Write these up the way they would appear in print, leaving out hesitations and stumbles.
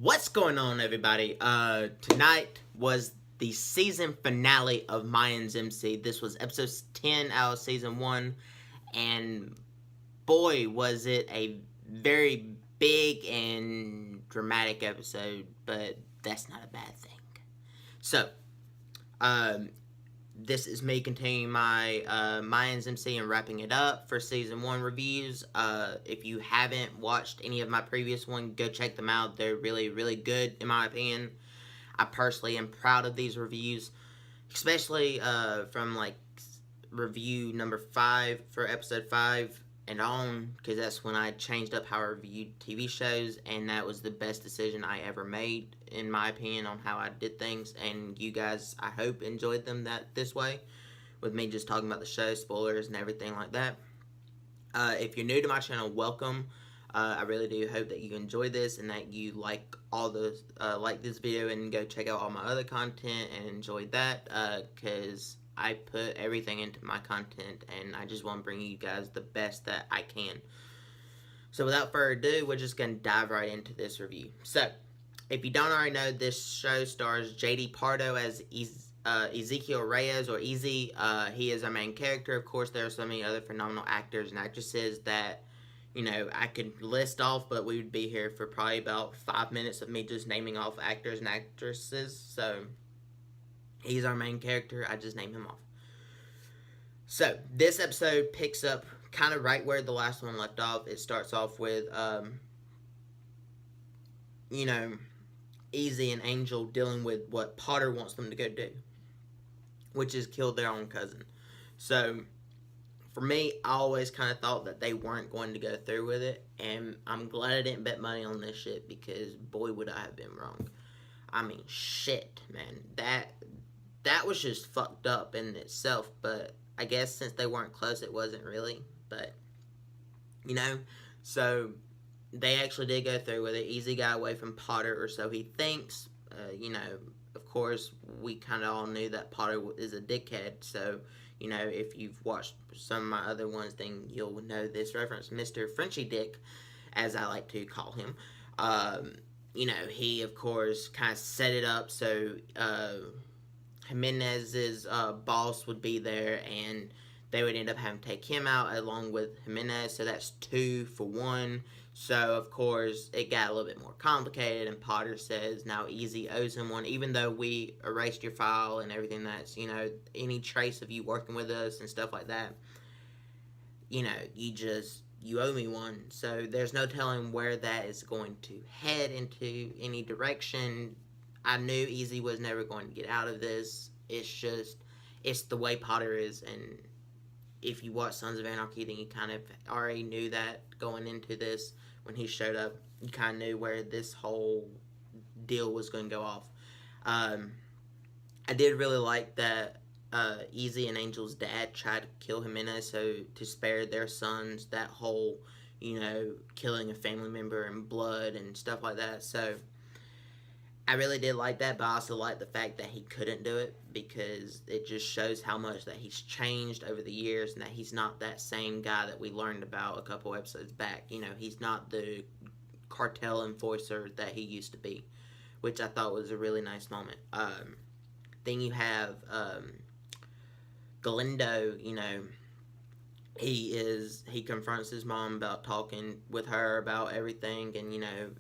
What's going on, everybody? Tonight was the season finale of Mayans MC. This was episode 10 out of season 1, and boy, was it a very big and dramatic episode, but that's not a bad thing. So, um, this is me continuing my Mayans MC and wrapping it up for season 1 reviews. If you haven't watched any of my previous ones, go check them out. They're really, really good in my opinion. I personally am proud of these reviews, especially from like review number 5 for episode 5 and on, because that's when I changed up how I reviewed TV shows, and that was the best decision I ever made, in my opinion, on how I did things. And you guys, I hope, enjoyed them this way, with me just talking about the show, spoilers, and everything like that. If you're new to my channel, welcome. I really do hope that you enjoy this and that you like all the like this video and go check out all my other content and enjoy that, because I put everything into my content and I just want to bring you guys the best that I can. So without further ado, we're just going to dive right into this review. So, if you don't already know, this show stars J.D. Pardo as Ezekiel Reyes, or Easy. He is our main character. Of course, there are so many other phenomenal actors and actresses that, you know, I could list off, but we would be here for probably about 5 minutes of me just naming off actors and actresses. So, he's our main character. I just named him off. So, this episode picks up kind of right where the last one left off. It starts off with, you know, Easy and Angel dealing with what Potter wants them to go do, which is kill their own cousin. So, for me, I always kind of thought that they weren't going to go through with it, and I'm glad I didn't bet money on this shit, because boy, would I have been wrong. I mean, shit, man. That was just fucked up in itself, but I guess since they weren't close, it wasn't really, but, you know, so they actually did go through with it. Easy got away from Potter, or so he thinks. You know, of course, we kind of all knew that Potter is a dickhead, so, you know, if you've watched some of my other ones, then you'll know this reference. Mr. Frenchy Dick, as I like to call him. You know, he, of course, kind of set it up so Jimenez's boss would be there, and they would end up having to take him out along with Jimenez, so that's 2 for 1. So, of course, it got a little bit more complicated, and Potter says now Easy owes him one, even though we erased your file and everything that's, you know, any trace of you working with us and stuff like that. You know, you owe me one. So, there's no telling where that is going to head into any direction. I knew Easy was never going to get out of this. It's the way Potter is, and if you watch Sons of Anarchy, then you kind of already knew that going into this. When he showed up, you kind of knew where this whole deal was going to go off. I did really like that Easy and Angel's dad tried to kill Jimenez, so to spare their sons that whole, you know, killing a family member and blood and stuff like that. So I really did like that, but I also like the fact that he couldn't do it, because it just shows how much that he's changed over the years, and that he's not that same guy that we learned about a couple episodes back. You know, he's not the cartel enforcer that he used to be, which I thought was a really nice moment. Then you have Galindo. You know, he confronts his mom about talking with her about everything, and you know,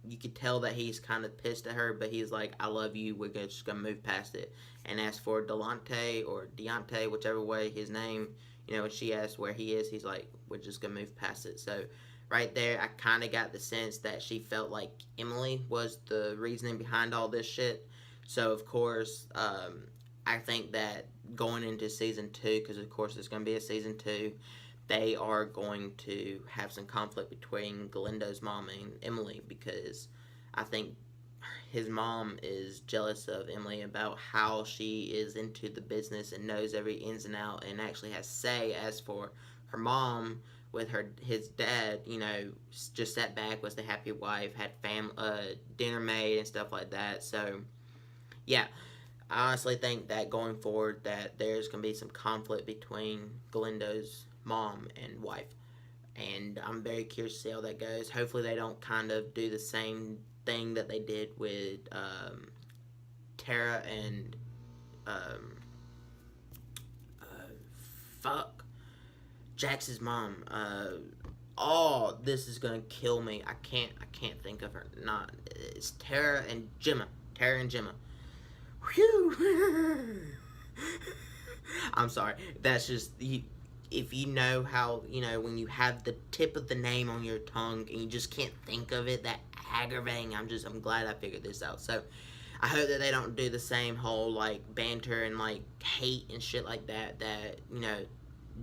you could tell that he's kind of pissed at her, but he's like, I love you, we're just going to move past it. And as for Delante, or Deontay, whichever way his name, you know, when she asked where he is, he's like, we're just going to move past it. So, right there, I kind of got the sense that she felt like Emily was the reasoning behind all this shit. So, of course, I think that going into season 2, because of course there's going to be a season 2, they are going to have some conflict between Galindo's mom and Emily, because I think his mom is jealous of Emily about how she is into the business and knows every ins and out and actually has say. As for her mom, with his dad, you know, just sat back, was the happy wife, had dinner made and stuff like that. So, yeah, I honestly think that going forward that there's going to be some conflict between Galindo's mom and wife, and I'm very curious to see how that goes. Hopefully they don't kind of do the same thing that they did with Tara and um, fuck Jax's mom. Oh, this is gonna kill me. I can't think of her. Not it's Tara and Gemma. Tara and Gemma. Whew. I'm sorry. That's just if you know how, when you have the tip of the name on your tongue and you just can't think of it, that aggravating. I'm glad I figured this out. So I hope that they don't do the same whole like banter and like hate and shit like that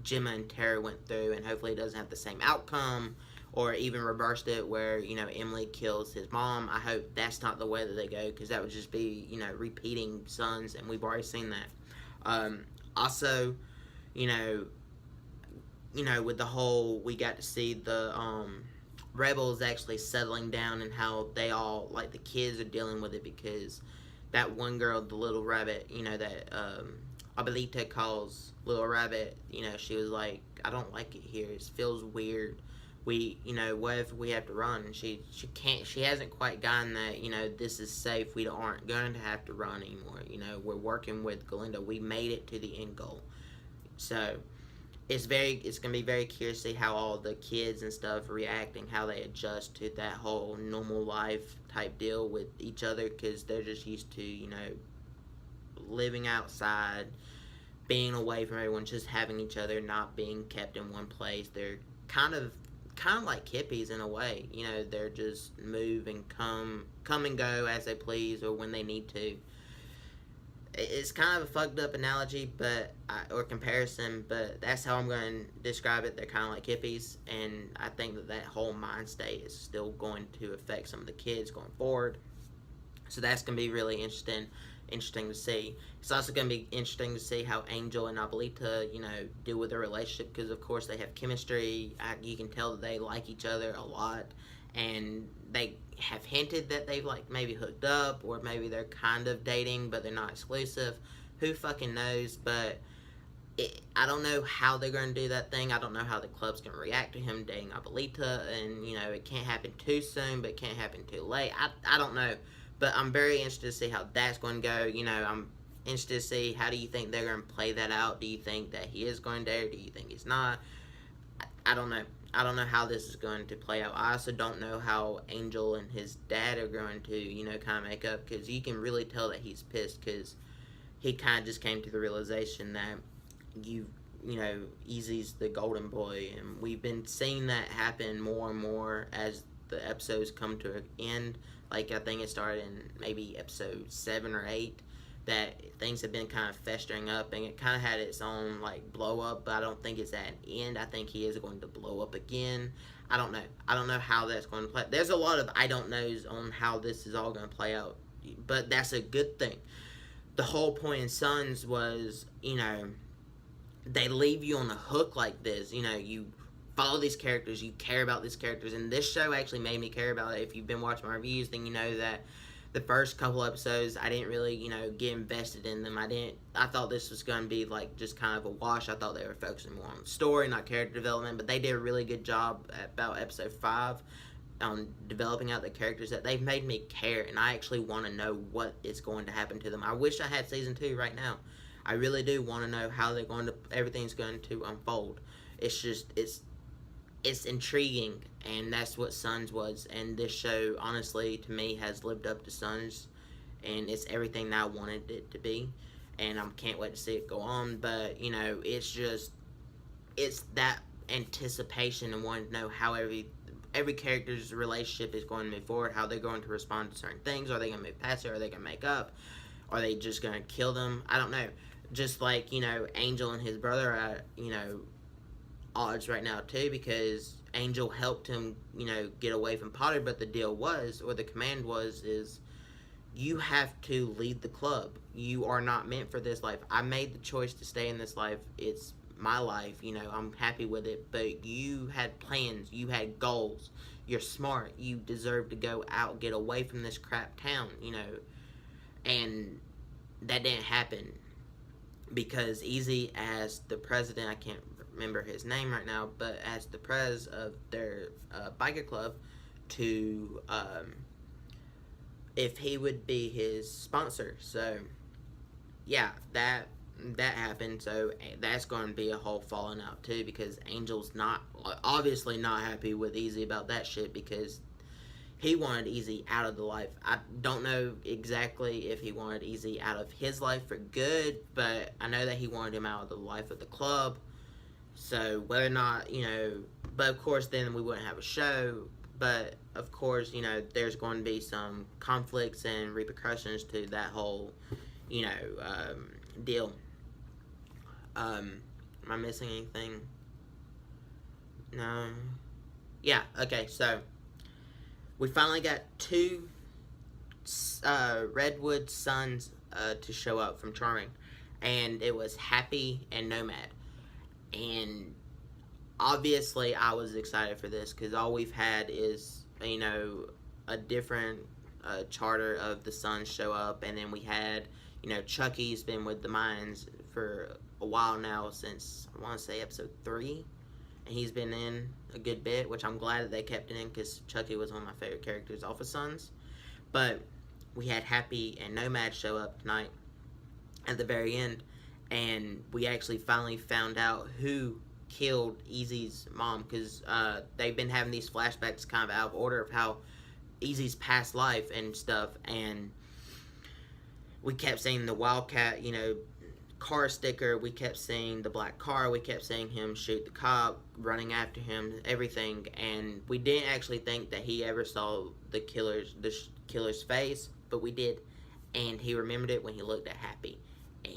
Gemma and Tara went through, and hopefully it doesn't have the same outcome, or even reversed it where Emily kills his mom. I hope that's not the way that they go, because that would just be repeating Sons, and we've already seen that. Also, with the whole, we got to see the rebels actually settling down, and how they all, like, the kids are dealing with it, because that one girl, the little rabbit, that Abuelita calls Little Rabbit, she was like, I don't like it here. It feels weird. We, what if we have to run? And she hasn't quite gotten that, this is safe. We aren't going to have to run anymore. We're working with Galindo. We made it to the end goal. So, it's going to be very curious to see how all the kids and stuff react, and how they adjust to that whole normal life type deal with each other, because they're just used to, living outside, being away from everyone, just having each other, not being kept in one place. They're kind of like hippies in a way. They're just move and come and go as they please, or when they need to. It's kind of a fucked up analogy, or comparison, but that's how I'm going to describe it. They're kind of like hippies, and I think that whole mind state is still going to affect some of the kids going forward. So that's going to be really interesting to see. It's also going to be interesting to see how Angel and Abuelita, deal with their relationship, because of course they have chemistry. You can tell that they like each other a lot, and they have hinted that they've like maybe hooked up, or maybe they're kind of dating, but they're not exclusive. Who fucking knows? But I don't know how they're going to do that thing. I don't know how the club's going to react to him dating Abuelita, and it can't happen too soon, but it can't happen too late. I don't know. But I'm very interested to see how that's going to go. I'm interested to see, how do you think they're going to play that out? Do you think that he is going there? Do you think he's not? I don't know. I don't know how this is going to play out. I also don't know how Angel and his dad are going to, kind of make up, because you can really tell that he's pissed, because he kind of just came to the realization that Easy's the golden boy, and we've been seeing that happen more and more as the episodes come to an end. Like, I think it started in maybe episode 7 or 8, that things have been kind of festering up, and it kind of had its own, like, blow up, but I don't think it's at an end. I think he is going to blow up again. I don't know. I don't know how that's going to play. There's a lot of I don't knows on how this is all going to play out, but that's a good thing. The whole point in Sons was, they leave you on a hook like this. You follow these characters, you care about these characters, and this show actually made me care about it. If you've been watching my reviews, then you know that the first couple episodes, I didn't really, get invested in them. I thought this was going to be, like, just kind of a wash. I thought they were focusing more on the story, not character development, but they did a really good job at about episode 5 on developing out the characters, that they've made me care, and I actually want to know what is going to happen to them. I wish I had season 2 right now. I really do want to know how everything's going to unfold. It's just, it's intriguing, and that's what Sons was, and this show, honestly, to me, has lived up to Sons, and it's everything that I wanted it to be, and I can't wait to see it go on. But it's that anticipation and wanting to know how every character's relationship is going to move forward, how they're going to respond to certain things. Are they going to move past it? Are they going to make up? Are they just going to kill them? I don't know. Just like, Angel and his brother are, odds right now too, because Angel helped him, get away from Potter, but the deal was, or the command was, is you have to lead the club. You are not meant for this life. I made the choice to stay in this life. It's my life, I'm happy with it, but you had plans, you had goals, you're smart, you deserve to go out, get away from this crap town, and that didn't happen, because Easy, as the president, I can't remember his name right now, but as the prez of their biker club, to if he would be his sponsor. So yeah, that happened. So that's going to be a whole falling out too, because Angel's not obviously not happy with Easy about that shit, because he wanted Easy out of the life. I don't know exactly if he wanted Easy out of his life for good, but I know that he wanted him out of the life of the club. So whether or not, but of course then we wouldn't have a show. But of course, there's going to be some conflicts and repercussions to that whole, deal. Am I missing anything? No. Yeah. Okay. So we finally got two Redwood sons to show up from Charming, and it was Happy and Nomad. And obviously I was excited for this, because all we've had is, a different charter of the sons show up, and then we had, Chucky's been with the Mayans for a while now, since I want to say episode 3, and he's been in a good bit, which I'm glad that they kept it in, because Chucky was one of my favorite characters off of Sons. But we had Happy and Nomad show up tonight at the very end, and we actually finally found out who killed Easy's mom, because they've been having these flashbacks kind of out of order of how Easy's past life and stuff, and we kept seeing the Wildcat, car sticker, we kept seeing the black car, we kept seeing him shoot the cop, running after him, everything, and we didn't actually think that he ever saw the killer's face, but we did, and he remembered it when he looked at Happy, and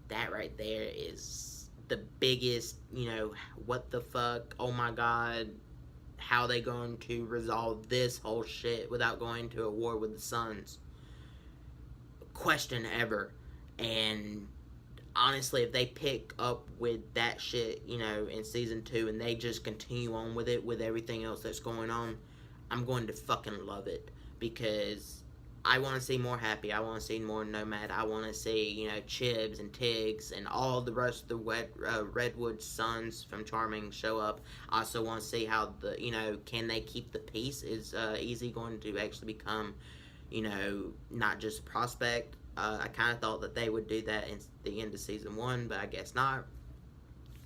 that right there is the biggest, what the fuck, oh my god, how they going to resolve this whole shit without going to a war with the Sons question ever. And honestly, if they pick up with that shit, in season 2, and they just continue on with it with everything else that's going on, I'm going to fucking love it, because I want to see more Happy, I want to see more Nomad, I want to see, Chibs and Tiggs and all the rest of the Redwood sons from Charming show up. I also want to see how can they keep the peace? Is Easy going to actually become, not just a prospect? I kind of thought that they would do that in the end of season 1, but I guess not.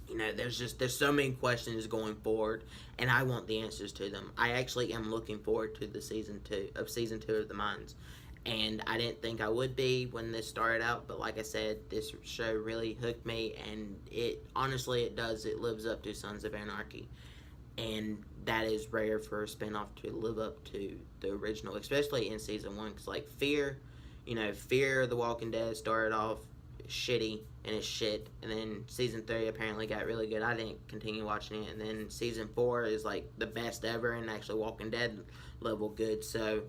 There's so many questions going forward, and I want the answers to them. I actually am looking forward to the season 2 of the Minds, and I didn't think I would be when this started out, but like I said, this show really hooked me, and it lives up to Sons of Anarchy, and that is rare for a spinoff to live up to the original, especially in season 1, because Fear of the Walking Dead started off shitty, and it's shit, and then season 3 apparently got really good. I didn't continue watching it, and then season 4 is the best ever, and actually Walking Dead level good. So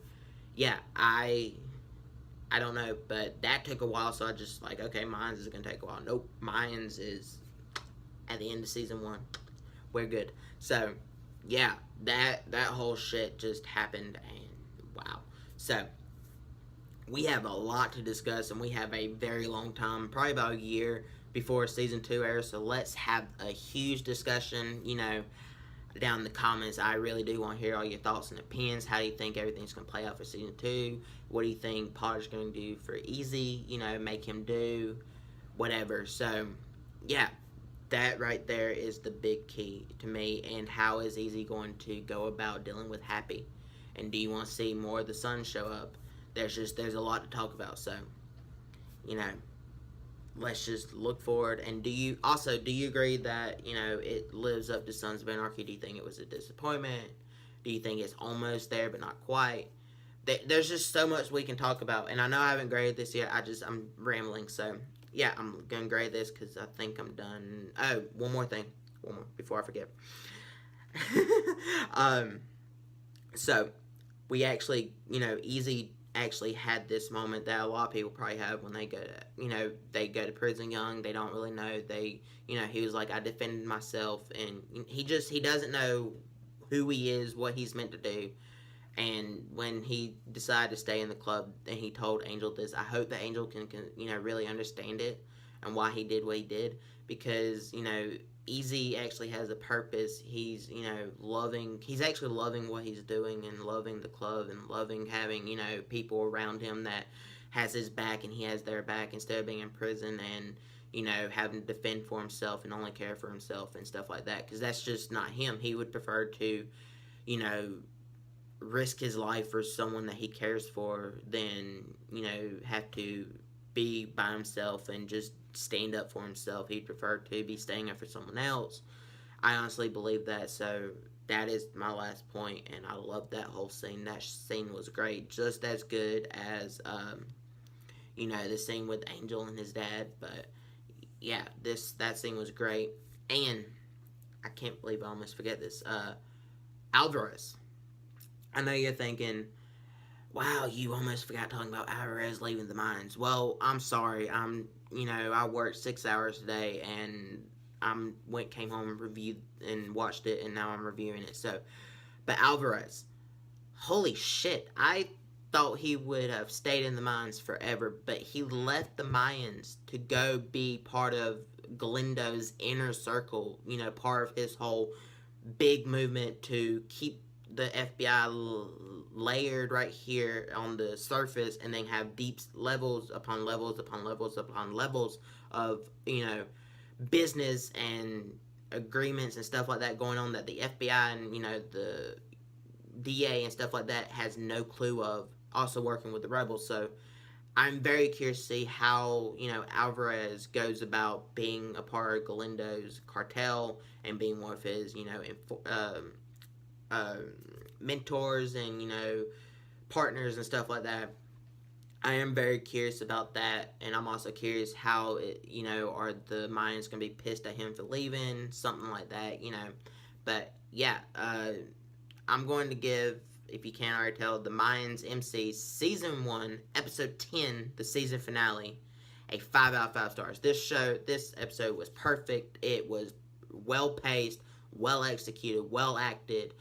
yeah, I don't know, but that took a while, so I just okay, Mayans is gonna take a while. Nope, Mayans is at the end of season 1. We're good. So yeah, that whole shit just happened, and wow. So we have a lot to discuss, and we have a very long time, probably about a year before season 2 airs, so let's have a huge discussion, down in the comments. I really do want to hear all your thoughts and opinions. How do you think everything's going to play out for season 2? What do you think Potter's going to do for Easy, make him do whatever. So yeah, that right there is the big key to me, and how is Easy going to go about dealing with Happy, and do you want to see more of the Sons show up? There's a lot to talk about, so let's just look forward. And do you agree that it lives up to Sons of Anarchy? Do you think it was a disappointment? Do you think it's almost there but not quite? There's just so much we can talk about, and I know I haven't graded this yet. I'm rambling, so yeah, I'm gonna grade this because I think I'm done. Oh, one more before I forget. So we actually, Easy actually had this moment that a lot of people probably have when they go to prison young. They don't really know. He was like, I defended myself, and he doesn't know who he is, what he's meant to do. And when he decided to stay in the club, and he told Angel this, I hope that Angel can really understand it, and why he did what he did, because, you know, Easy actually has a purpose. He's, you know, he's actually loving what he's doing, and loving the club, and loving having, you know, people around him that has his back and he has their back, instead of being in prison and, you know, having to defend for himself and only care for himself and stuff like that, because that's just not him. He would prefer to, you know, risk his life for someone that he cares for than, you know, have to be by himself and just stand up for himself. He'd prefer to be standing up for someone else. I honestly believe that. So that is my last point, and I love that whole scene. That scene was great, just as good as you know, the scene with Angel and his dad. But yeah, that scene was great. And I can't believe I almost forget this. Alvarez. I know you're thinking, wow, you almost forgot talking about Alvarez leaving the mines. Well, I'm sorry. You know, I worked 6 hours today, and came home and reviewed and watched it, and now I'm reviewing it. So, but Alvarez, holy shit! I thought he would have stayed in the mines forever, but he left the Mayans to go be part of Galindo's inner circle. You know, part of his whole big movement to keep the FBI layered right here on the surface, and then have deep levels upon levels upon levels upon levels of, you know, business and agreements and stuff like that going on, that the FBI and, you know, the DA and stuff like that has no clue of, also working with the rebels. So I'm very curious to see how, you know, Alvarez goes about being a part of Galindo's cartel and being one of his, you know, mentors and, you know, partners and stuff like that. I am very curious about that, and I'm also curious how you know, are the Mayans going to be pissed at him for leaving, something like that, you know. But yeah, I'm going to give, if you can't already tell, the Mayans MC Season 1, Episode 10, the season finale, a 5 out of 5 stars. This episode was perfect. It was well paced, well executed, well acted.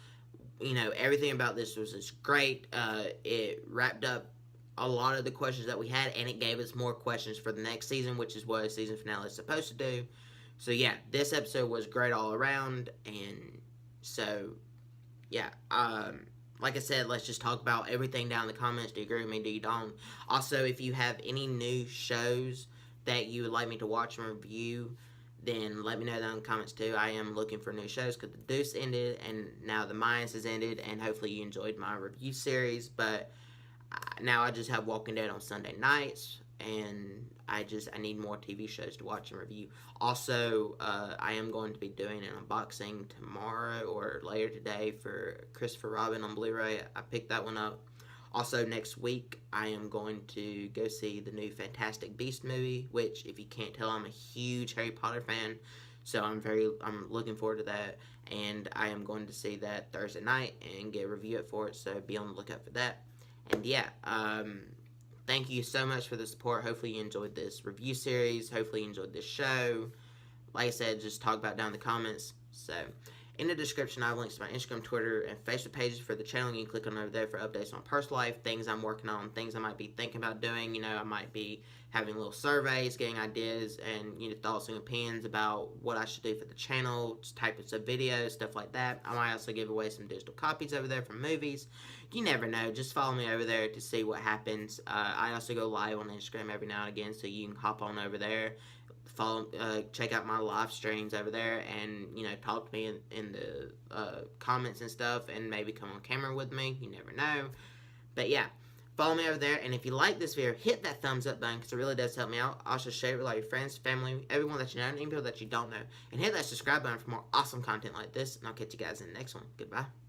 You know, everything about this was just great. It wrapped up a lot of the questions that we had, and it gave us more questions for the next season, which is what a season finale is supposed to do. So yeah, this episode was great all around, and so yeah, like I said, let's just talk about everything down in the comments. Do you agree with me? Do you don't? Also, if you have any new shows that you would like me to watch and review, then let me know down in the comments too. I am looking for new shows, because the Deuce ended, and now the Mayans has ended, and hopefully you enjoyed my review series. But now I just have Walking Dead on Sunday nights, and I need more TV shows to watch and review. Also, I am going to be doing an unboxing tomorrow or later today for Christopher Robin on Blu-ray. I picked that one up. Also, next week, I am going to go see the new Fantastic Beast movie, which, if you can't tell, I'm a huge Harry Potter fan, so I'm looking forward to that, and I am going to see that Thursday night and get a review for it, so be on the lookout for that. And yeah, thank you so much for the support. Hopefully you enjoyed this review series. Hopefully you enjoyed this show. Like I said, just talk about it down in the comments. So, in the description, I have links to my Instagram, Twitter, and Facebook pages for the channel. You can click on over there for updates on personal life, things I'm working on, things I might be thinking about doing. You know, I might be having little surveys, getting ideas, and, you know, thoughts and opinions about what I should do for the channel, types of videos, stuff like that. I might also give away some digital copies over there from movies. You never know. Just follow me over there to see what happens. I also go live on Instagram every now and again, so you can hop on over there. Check out my live streams over there, and, you know, talk to me in the comments and stuff, and maybe come on camera with me. You never know. But yeah, follow me over there, and if you like this video, hit that thumbs up button, because it really does help me out. Also share it with all your friends, family, everyone that you know, and even people that you don't know, and hit that subscribe button for more awesome content like this, and I'll catch you guys in the next one. Goodbye.